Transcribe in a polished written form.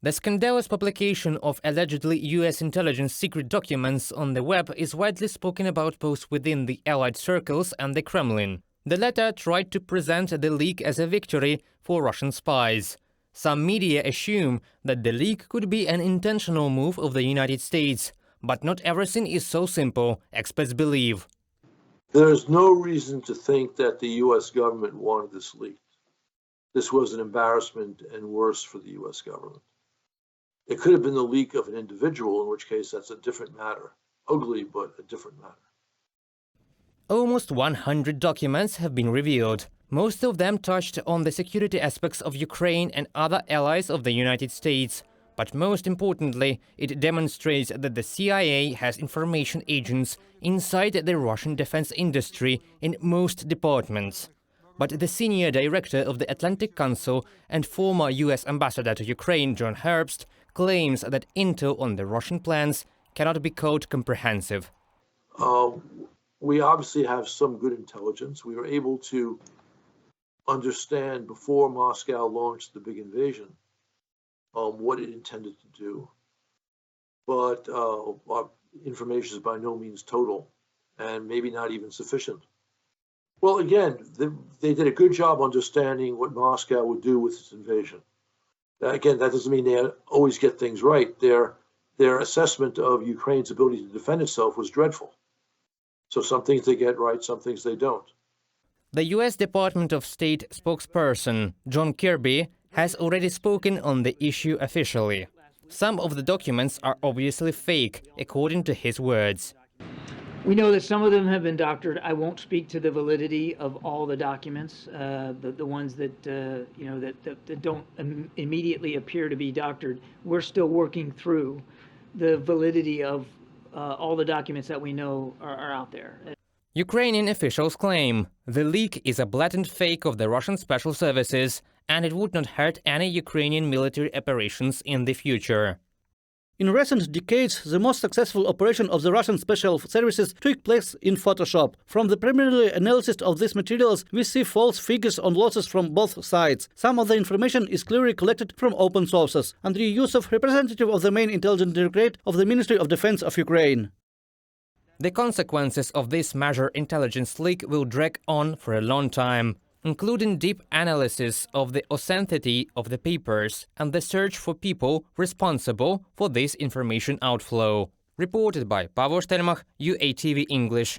The scandalous publication of allegedly US intelligence secret documents on the web is widely spoken about both within the Allied circles and the Kremlin. The latter tried to present the leak as a victory for Russian spies. Some media assume that the leak could be an intentional move of the United States, but not everything is so simple, experts believe. There's no reason to think that the US government wanted this leaked. This was an embarrassment and worse for the US government. It could have been the leak of an individual, in which case that's a different matter. Ugly, but a different matter. Almost 100 documents have been revealed. Most of them touched on the security aspects of Ukraine and other allies of the United States. But most importantly, it demonstrates that the CIA has information agents inside the Russian defense industry in most departments. But the senior director of the Atlantic Council and former US ambassador to Ukraine, John Herbst, claims that intel on the Russian plans cannot be called comprehensive. We obviously have some good intelligence. We were able to understand before Moscow launched the big invasion what it intended to do. But our information is by no means total and maybe not even sufficient. Well, again, they did a good job understanding what Moscow would do with its invasion. Again, that doesn't mean they always get things right. Their assessment of Ukraine's ability to defend itself was dreadful. So some things they get right, some things they don't. The US Department of State spokesperson, John Kirby, has already spoken on the issue officially. Some of the documents are obviously fake, according to his words. We know that some of them have been doctored. I won't speak to the validity of all the documents, the ones that that don't immediately appear to be doctored. We're still working through the validity of all the documents that we know are out there. Ukrainian officials claim the leak is a blatant fake of the Russian special services, and it would not hurt any Ukrainian military operations in the future. In recent decades, the most successful operation of the Russian special services took place in Photoshop. From the preliminary analysis of these materials, we see false figures on losses from both sides. Some of the information is clearly collected from open sources, under the use of representative of the main intelligence directorate of the Ministry of Defense of Ukraine. The consequences of this major intelligence leak will drag on for a long time, including deep analysis of the authenticity of the papers and the search for people responsible for this information outflow. Reported by Pavel Stelmach, UATV English.